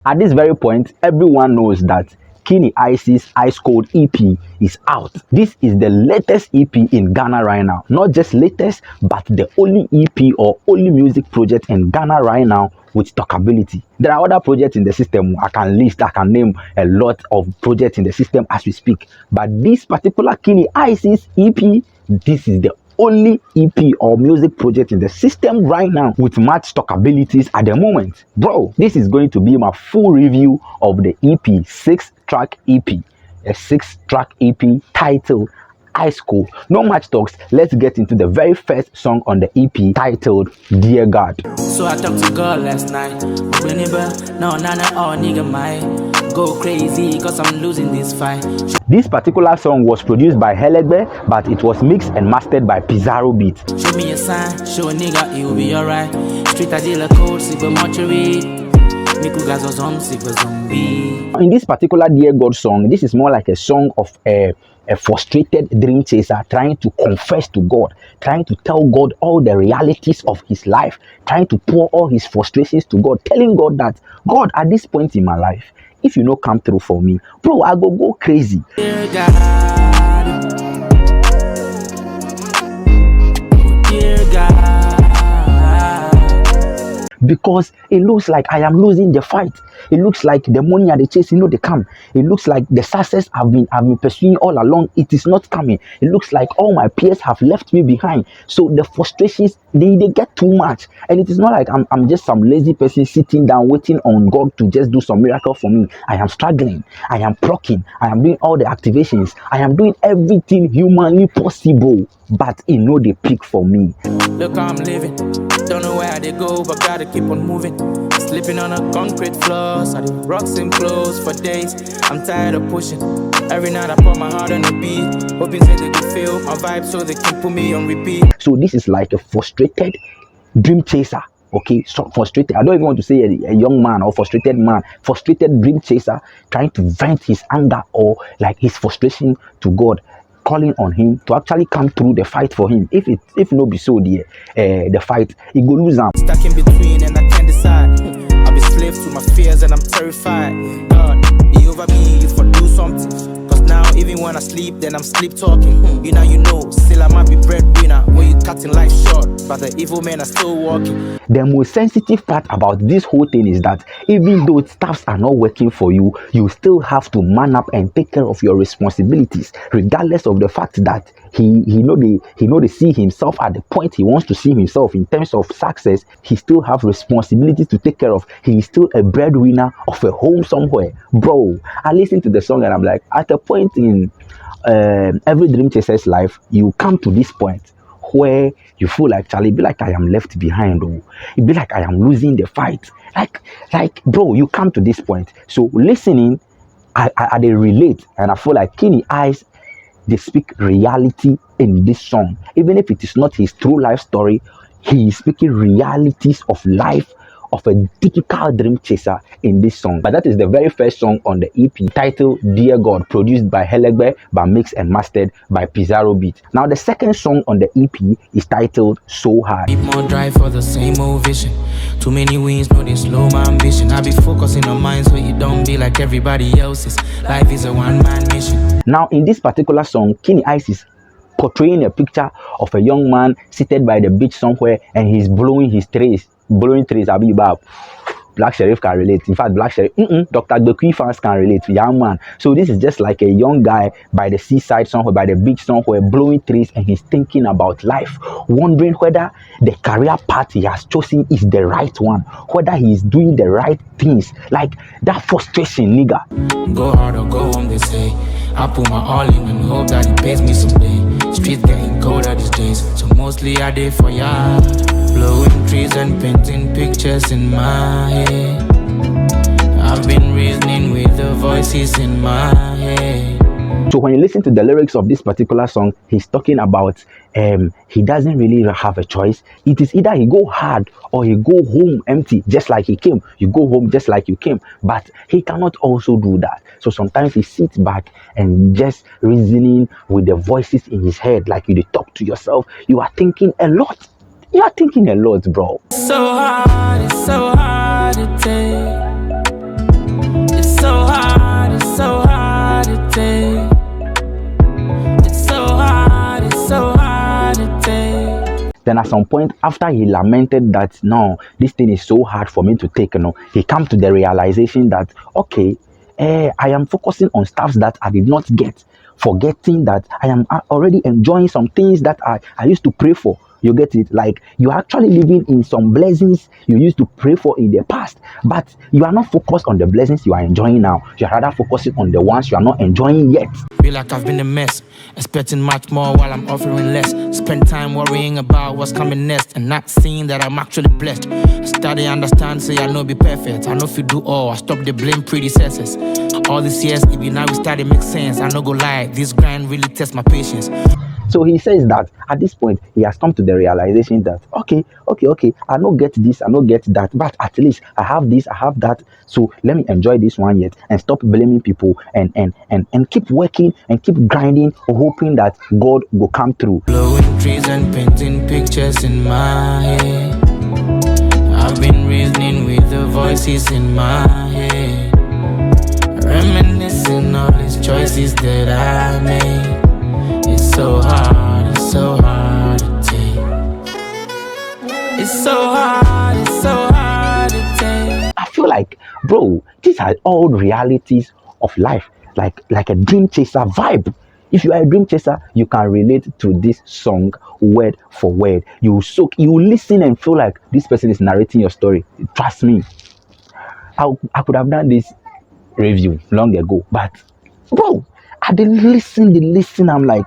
At this very point, everyone knows that Keeny Ice's Ice Cold EP is out. This is the latest EP in Ghana right now. Not just latest, but the only EP or only music project in Ghana right now with talkability. There are other projects in the system. I can name a lot of projects in the system as we speak. But this particular Keeny Ice's EP, this is the only EP or music project in the system right now with much talkabilities at the moment. Bro, this is going to be my full review of the EP, 6-track EP. A 6-track EP titled Ice Cold. No much talks, let's get into the very first song on the EP titled Dear God. So I talked to God last night. No, nigga, my go crazy cause I'm losing this fight. This particular song was produced by Helegbe, but it was mixed and mastered by Pizarro Beat. Show me a sign, show a nigga it will be alright. Street a dealer code, sick with mortuary. In this particular Dear God song, this is more like a song of a frustrated dream chaser trying to confess to God, trying to tell God all the realities of his life, trying to pour all his frustrations to God, telling God that, God, at this point in my life, if you no come through for me, bro, I go crazy. Dear God, dear God. Because it looks like I am losing the fight. It looks like the money and the chase, they come. It looks like the success I've been pursuing all along, it is not coming. It looks like all my peers have left me behind. So the frustrations, they get too much. And it is not like I'm just some lazy person sitting down waiting on God to just do some miracle for me. I am struggling. I am proccing. I am doing all the activations. I am doing everything humanly possible. But it no they pick for me. Look how I'm living. Don't know where they go, but gotta keep on moving. Sleeping on a concrete floor, so the rocks and clothes for days. I'm tired of pushing. Every night I put my heart on the beat, hoping that they can feel my vibe so they can put me on repeat. So this is like a frustrated dream chaser. Okay, so frustrated. I don't even want to say a young man or frustrated man. Frustrated dream chaser trying to vent his anger or like his frustration to God, calling on him to actually come through the fight for him. If no be so the fight, he go lose him. Stuck in between and I can't decide. I'll be slave to my fears and I'm terrified. God, you over me if I do something. Cause now even when I sleep, then I'm sleep talking. You know, still I might be breadwinner when you cutting life short. But the evil men are still walking. The most sensitive part about this whole thing is that even though stuffs are not working for you, you still have to man up and take care of your responsibilities, regardless of the fact that he know they see himself at the point he wants to see himself in terms of success. He still have responsibilities to take care of. He is still a breadwinner of a home somewhere. Bro, I listen to the song and I'm like, at a point in every dream chaser's life, you come to this point where you feel like, Charlie, be like I am left behind, or it be like I am losing the fight. Like bro, you come to this point. So listening, I they relate, and I feel like Keeny Ice, they speak reality in this song. Even if it is not his true life story, he is speaking realities of life of a typical dream chaser in this song. But that is the very first song on the EP titled Dear God, produced by Helegbe, but mixed and mastered by Pizarro Beat. Now the second song on the EP is titled So Hard. Need more drive for the same old vision. Too many wins, no they slow my ambition. I be focusing on mine so you don't be like everybody else's. Life is a one-man mission. Now in this particular song, Keeny Ice is portraying a picture of a young man seated by the beach somewhere and he's blowing trees. Abibab. Black Sheriff can relate. In fact, Black Sheriff, Dr. Dokui fans can relate. Young man. So this is just like a young guy by the seaside somewhere, by the beach somewhere, blowing trees, and he's thinking about life, wondering whether the career path he has chosen is the right one, whether he is doing the right things. Like that frustration, nigga. Go hard or go home, they say. I put my all in and hope that it pays me someday. Street getting colder these days, so mostly I did for ya. Blowing trees and painting pictures in my head. I've been reasoning with the voices in my head. So when you listen to the lyrics of this particular song, he's talking about he doesn't really have a choice. It is either he go hard or he go home empty, just like he came. You go home just like you came, but he cannot also do that. So sometimes he sits back and just reasoning with the voices in his head, like you talk to yourself. You are thinking a lot. You are thinking a lot, bro. It's so hard to take. Then at some point, after he lamented that, no, this thing is so hard for me to take, he came to the realization that, okay, I am focusing on stuff that I did not get, forgetting that I am already enjoying some things that I used to pray for. You get it? Like, you're actually living in some blessings you used to pray for in the past, but you are not focused on the blessings you are enjoying now. You're rather focusing on the ones you are not enjoying yet. Feel like I've been a mess, expecting much more while I'm offering less. Spend time worrying about what's coming next and not seeing that I'm actually blessed. Study, understand, say I know be perfect. I know if you do all, I stop the blame predecessors. All these years, even now we started make sense. I no go lie, this grind really tests my patience. So he says that at this point, he has come to the realization that, okay, I don't get this, I don't get that, but at least I have this, I have that. So let me enjoy this one yet and stop blaming people and keep working and keep grinding, hoping that God will come through. Blowing trees and painting pictures in my head. I've been reasoning with the voices in my head, reminiscing all these choices that I made. It's so hard to take. It's so hard to take. I feel like, bro, these are all realities of life, like a dream chaser vibe. If you are a dream chaser, you can relate to this song word for word. You listen and feel like this person is narrating your story. Trust me, I could have done this review long ago, but bro, I didn't listen. I'm like,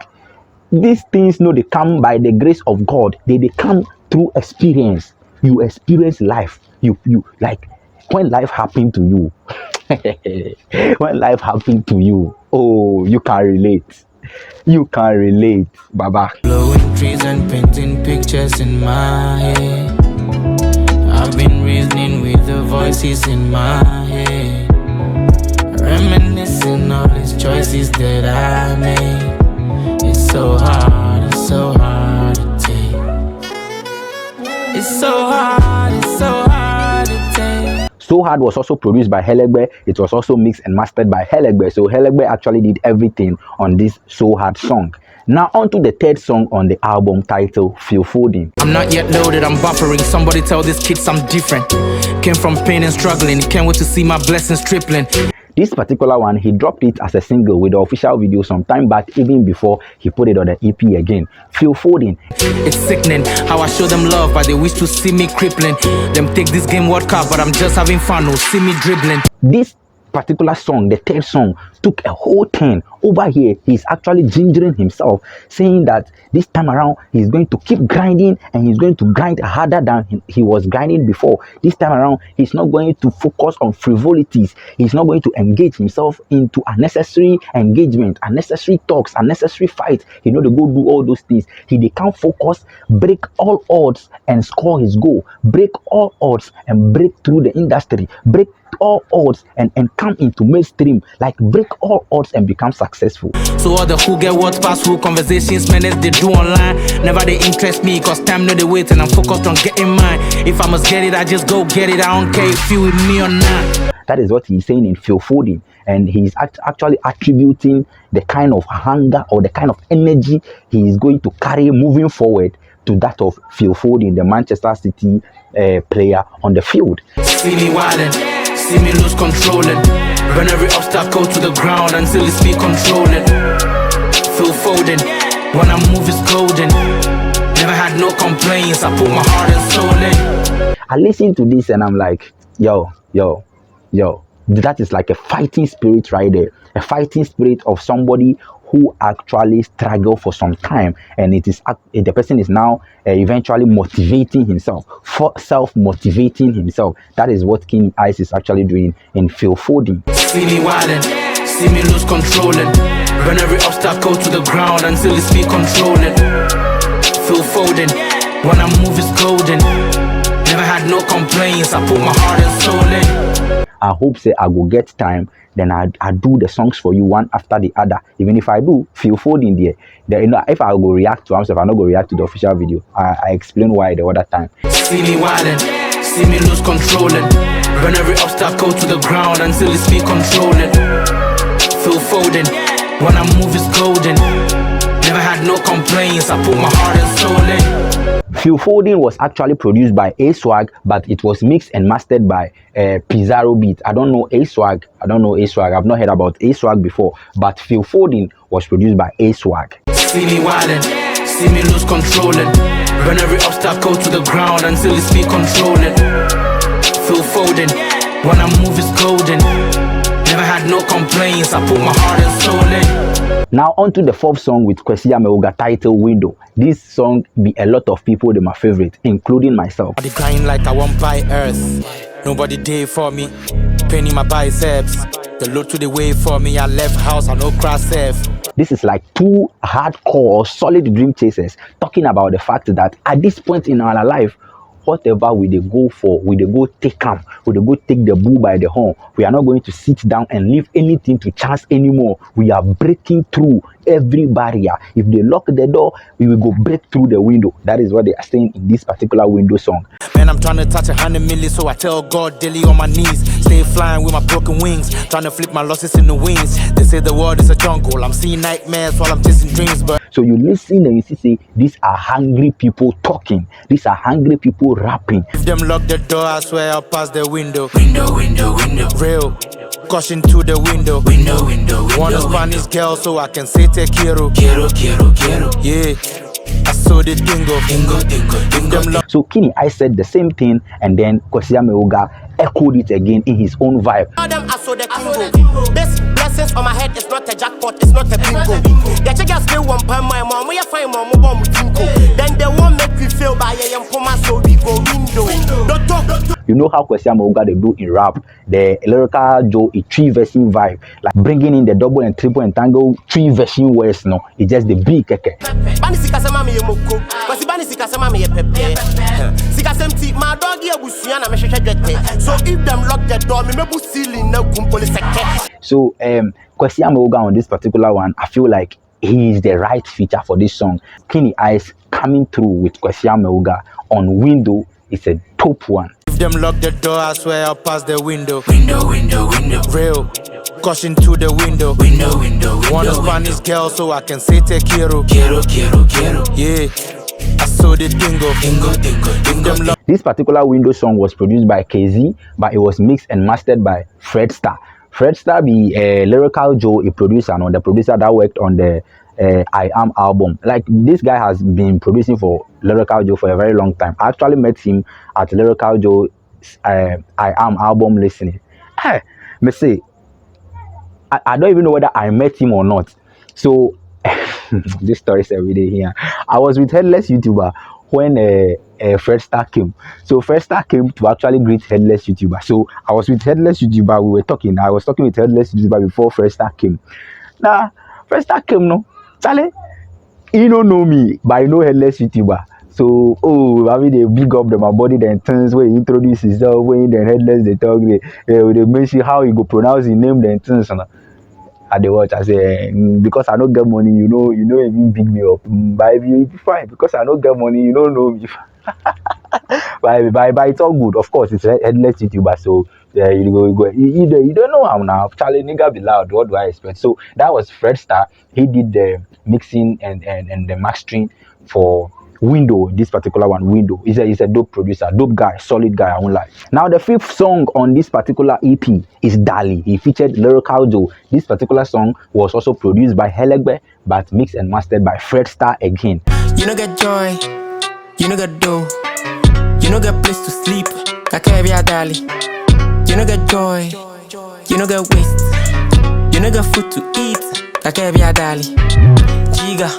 these things, no, they come by the grace of God. They come through experience. You experience life. You like, when life happened to you. When life happened to you, oh, you can relate. You can relate, Baba. Blowing trees and painting pictures in my head. I've been reasoning with the voices in my head, reminiscing all these choices that I made. It's so hard to take. It's so hard to take. So Hard was also produced by Helegbe. It was also mixed and mastered by Helegbe. So Helegbe actually did everything on this So Hard song. Now on to the third song on the album, titled Feel Folding. I'm not yet loaded, I'm buffering. Somebody tell these kids I'm different. Came from pain and struggling. Can't wait to see my blessings tripling. This particular one, he dropped it as a single with the official video some time back, even before he put it on the EP again. Feel Folding. It's sickening how I show them love, but they wish to see me crippling. Them take this game World Cup, but I'm just having fun, no see me dribbling. This particular song, the third song, took a whole turn. Over here, he's actually gingering himself, saying that this time around he's going to keep grinding and he's going to grind harder than he was grinding before. This time around, he's not going to focus on frivolities. He's not going to engage himself into unnecessary engagement, unnecessary talks, unnecessary fights. They go do all those things. They can't focus, break all odds and score his goal, break all odds and break through the industry, break all odds and come into mainstream, like break all odds and become successful. So all the who get what pass who conversations minutes they do online, never they interest me, cause time no they wait and I'm focused on getting mine. If I must get it, I just go get it. I don't care if you with me or not. That is what he's saying in Feel Folding, and he's actually attributing the kind of hunger or the kind of energy he is going to carry moving forward to that of Feel Folding, the Manchester City player on the field. See me wildin', see me lose controlling, run every obstacle to the ground until it's me controlling. Feel Folding, when I move it's golden. Never had no complaints, I put my heart and soul in. I listen to this and I'm like, yo, that is like a fighting spirit right there. A fighting spirit of somebody who actually struggled for some time, and the person is now eventually motivating himself, self-motivating himself. That is what Keeny Ice is actually doing in Feel Folding. See me wildin', see me lose controlling, run every obstacle to the ground until it's me controlling. Feel Folding, when I move it's golden. Never had no complaints, I put my heart and soul in. I hope say I will get time, then I do the songs for you one after the other. Even if I do Feel Folding there, then if I go react to myself, I'm not going to react to the official video. I explain why the other time. See me wildin', see me lose controlling, run every obstacle to the ground until it's me controlling. Feel Folding, when I move it's golden. Never had no complaints, I put my heart and soul in. Phil Foden was actually produced by A-Swag, but it was mixed and mastered by Pizarro Beat. I don't know A-Swag. I've not heard about A-Swag before, but Phil Foden was produced by A-Swag. See me wildin', see me lose controlling. Run every obstacle to the ground until it's me controlling. Phil Foden, when I move it's golden. Never had no complaints, I put my heart and soul in. Now on to the fourth song with Kwesi Ameoga, titled Window. This song be a lot of people, they're my favorite, including myself. I grind like I won't buy earth. Nobody day for me. Penny my biceps. The load to the way for me. I left house, I no cross safe. This is like two hardcore, solid dream chasers talking about the fact that at this point in our life, whatever we they go for, we they go take camp, we they go take the bull by the horn. We are not going to sit down and leave anything to chance anymore. We are breaking through every barrier. If they lock the door, we will go break through the window. That is what they are saying in this particular window song. Man, I'm trying to touch 100 million, so I tell God daily on my knees. Stay flying with my broken wings, trying to flip my losses in the wings. They say the world is a jungle. I'm seeing nightmares while I'm chasing dreams, but so you listen and you see, say, these are hungry people talking. These are hungry people rapping. If them lock the door, I swear I'll pass the window. Window. Real. Caution to the window. Window. Want a Spanish girl so I can say te quiero. Quiero. Yeah. I saw the dingo. So Keeny, I said the same thing, and then Kwesi Ameoga echoed it again in his own vibe. I saw the tingo. Best blessings on my head, it's not a jackpot, it's not a bingo. The chickens still one by my mom, we are fine, mom, with tingo. Then they won't make me feel by a young woman, so we go window. Don't talk. You know how Kwesi Ameoga they do in rap, the lyrical Joe, a three versing vibe, like bringing in the double and triple and tangle three version words. No, it's just the big keke. So if them lock the door, me maybe ceiling no kumpole seke. So Kwesi Ameoga on this particular one, I feel like he is the right feature for this song. Keeny Eyes coming through with Kwesi Ameoga on Window is a top one. If them lock the door, I swear I'll pass the window. Window. Real. Caution to the window. Window. Want a Spanish girl so I can say te quiero. Quiero. Yeah. I saw the dingo. This particular Window song was produced by KZ, but it was mixed and mastered by Fred Star. Fred Star be a lyrical Joe, a producer, and the producer that worked on the I Am album. Like, this guy has been producing for Lyrical Joe for a very long time. I actually met him at Lyrical Joe I Am album listening. Hey, me say, I don't even know whether I met him or not. So this story is every day here. I was with Headless YouTuber when Fred Star came. So Fred Star came to actually greet Headless YouTuber. So I was with Headless YouTuber. We were talking. I was talking with Headless YouTuber before Fred Star came. Now Fred Star came, no, Charlie, you don't know me, but I know Headless YouTuber. So, I mean, they big up my body, then things where he introduce himself, when the Headless, they talk, they mention how he go pronounce his name, then things. At the watch, I say, because I don't get money, you know, even big me up. But if you fine, because I don't get money, you don't know me. but it's all good. Of course, it's Headless YouTuber, so yeah, you go. You don't know how now. Charlie, nigga, be loud. What do I expect? So that was Fred Star. He did the mixing and the mastering for Window. This particular one, Window. He's a dope producer, dope guy, solid guy. I won't lie. Now the fifth song on this particular EP is Dali. He featured Lyrical Joe. This particular song was also produced by Helegbe, but mixed and mastered by Fred Star again. You no get joy, you no get dough, you no get place to sleep. Kakevia Dali. You no get joy, you no get waste, you no get food to eat. Kakevia Dali. Jiga,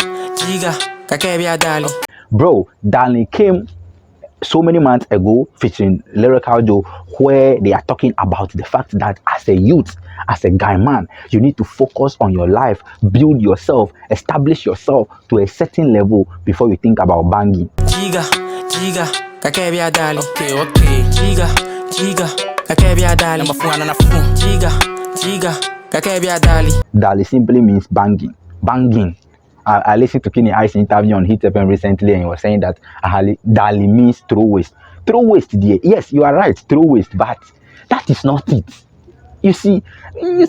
Kakevia Dali. Bro, Dali came so many months ago featuring Lyrical Joe, where they are talking about the fact that as a youth, as a guy man, you need to focus on your life, build yourself, establish yourself to a certain level before you think about banging. Jiga, Kakevia Dali. Okay. Jiga, Kakevia Dali. Jiga, Kakevia Dali. Dali simply means banging. I listened to Keeny Eyes interview on Hit FM recently, and he was saying that Dali means throw waste. Throw waste, dear. Yes, you are right, throw waste, but that is not it. You see,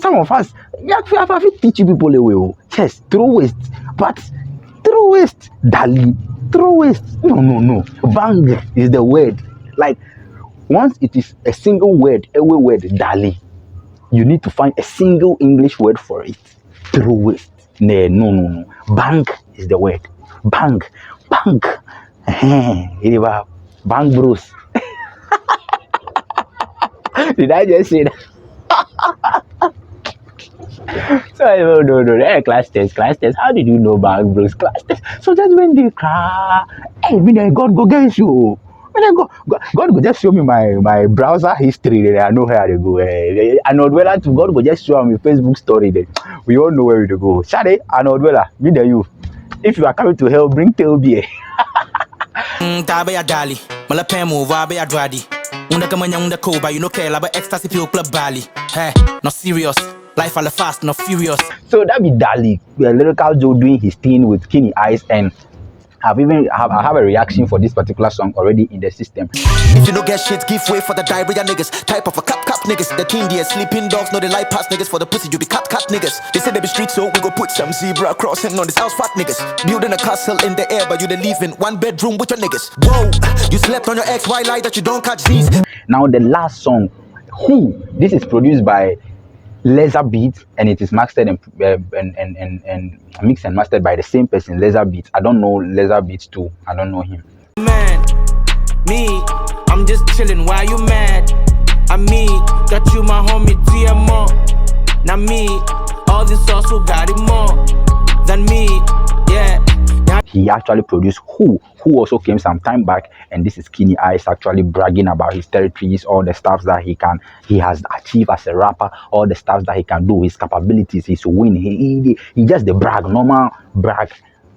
some of us, have to teach people away. Yes, throw waste, but throw waste, Dali. Throw waste. No. Bang is the word. Like once it is a single word, every word, Dali, you need to find a single English word for it. Throw waste. No. Bang is the word. Bang. Bang bros. Did I just say that? So no. Hey, class test. How did you know bang bros? Class test. So that's when they cry. Hey, me then God go get you. When I go, God go just show me my browser history. Then I know where to go. I know whether to God go just show me Facebook story. Then we all know where to go. Shade, I know whether me then you. If you are coming to hell, bring tail beer. Tabe ya dali, mala pemu vabe ya dradi. Unda kamanya unda koba, you no care about ecstasy pure club Bali. Hey, not serious. Life all fast, not furious. So that be Dali, the lyrical Joe doing his thing with Keeny eyes, and I have a reaction for this particular song already in the system. If you don't get shit, give way for the diarrhea niggas. Type of a cap niggas. The teen there, sleeping dogs, know they like pass niggas. For the pussy, you be cat niggas. They say they be street, so we go put some zebra crossing on this house fat niggas. Building a castle in the air, but you they live in one bedroom with your niggas. Whoa, you slept on your ex, why lie that you don't catch these? Now the last song, Who? This is produced by Laser Beats, and it is mastered and mixed and mastered by the same person, Laser Beats. I don't know Laser Beats too. I don't know him. Man, me, I'm just chilling. Why you mad? I me, got you my homie TMO. Now me, all this also got it more than me. Yeah. He actually produced Who also came some time back, and this is Keeny Eyes actually bragging about his territories, all the stuff that he has achieved as a rapper, all the stuff that he can do, his capabilities, his win. He just the normal brag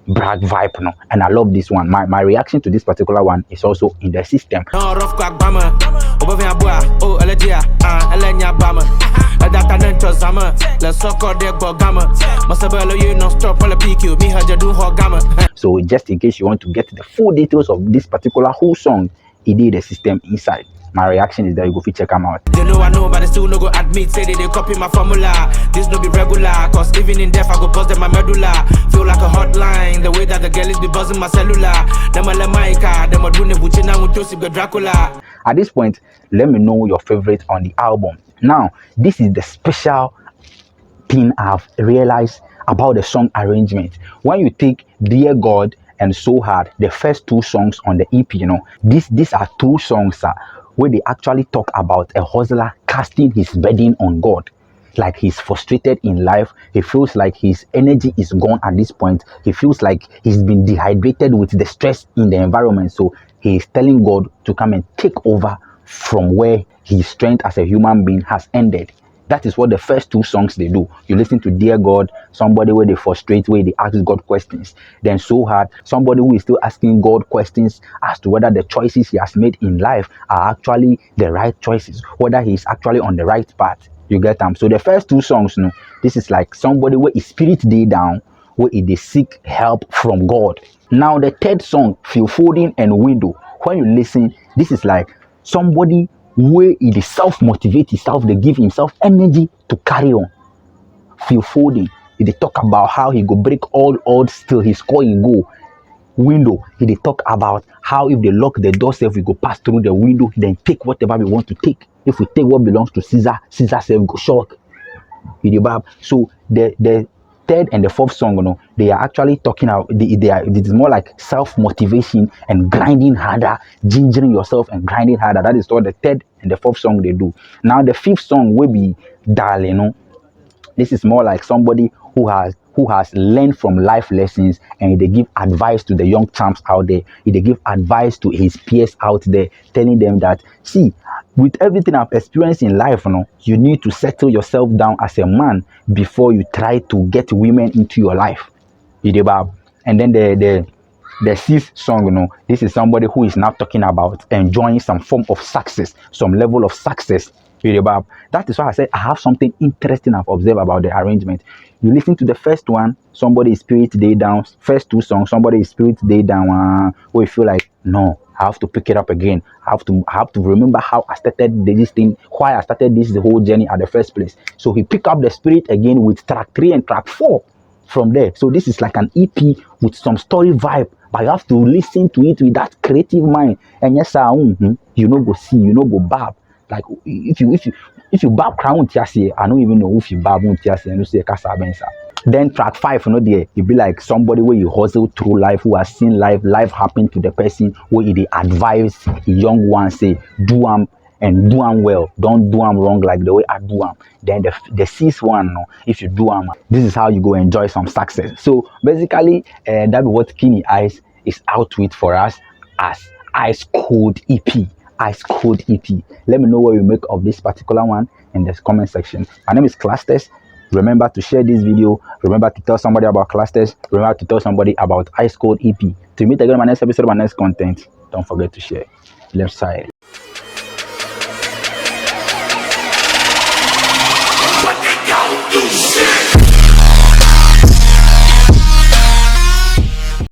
vibe, no. And I love this one. My reaction to this particular one is also in the system. So just in case you want to get the full details of this particular Who song, he did the system inside. My reaction is that you go fit check them out. You know I know, but they still no go admit. Say they copy my formula. This no be regular, cause even in death I go bust them my medulla. Feel like a hotline, the way that the girl is be buzzing my cellular. Them a Lamaika, them a doing the now with Joseph the Dracula. At this point, let me know your favorite on the album. Now, this is the special thing I've realized about the song arrangement. When you take Dear God and So Hard, the first two songs on the EP, you know, these are two songs where they actually talk about a hustler casting his burden on God. Like he's frustrated in life, he feels like his energy is gone at this point, he feels like he's been dehydrated with the stress in the environment, so he is telling God to come and take over from where his strength as a human being has ended. That is what the first two songs they do. You listen to Dear God, somebody where they frustrate, where they ask God questions. Then So Hard, somebody who is still asking God questions as to whether the choices he has made in life are actually the right choices, whether he is actually on the right path. You get them? So the first two songs, no, this is like somebody where his spirit day down, where they seek help from God. Now the third song, Feel Folding and Window. When you listen, this is like somebody where he dey self-motivate himself, they give himself energy to carry on. Feel Folding, he dey talk about how he go break all odds till he score in goal. Window, he dey talk about how if they lock the door self, we go pass through the window, then take whatever we want to take. If we take what belongs to Caesar, Caesar self go shock. So the third and the fourth song, you know, they are actually talking about it is more like self-motivation and grinding harder, gingering yourself and grinding harder. That is what the third and the fourth song they do. Now the fifth song will be Darling, you know. This is more like somebody who has learned from life lessons, and they give advice to the young champs out there. They give advice to his peers out there, telling them that, see, with everything I've experienced in life, you know, you need to settle yourself down as a man before you try to get women into your life. And then the sixth song, you know, this is somebody who is now talking about enjoying some form of success, some level of success. That is why I said I have something interesting I've observed about the arrangement. You listen to the first one, somebody is spirit day down. First two songs, somebody is spirit day down. Where you feel like, no, I have to pick it up again. I have to remember how I started this thing, why I started this the whole journey at the first place. So he pick up the spirit again with track 3 and track 4 from there. So this is like an EP with some story vibe but you have to listen to it with that creative mind. And yes, you know go see, you know go bab. Like if you bab crown tiasi, I don't even know if you bab tiasi and you say kasa bensa. Then track 5, you know, there it be like somebody where you hustle through life, who has seen life happen to the person, where they advise the young one, say do and do them well, don't do them wrong like the way I do them. Then the 6th one, no, if you do them, this is how you go enjoy some success. So basically, that be what Keeny Ice is out with for us as Ice Code EP. Ice Code EP. Let me know what you make of this particular one in the comment section. My name is Bookklastes. Remember to share this video. Remember to tell somebody about Bookklastes. Remember to tell somebody about Ice Code EP. To meet again in my next episode, my next content, don't forget to share. Left side.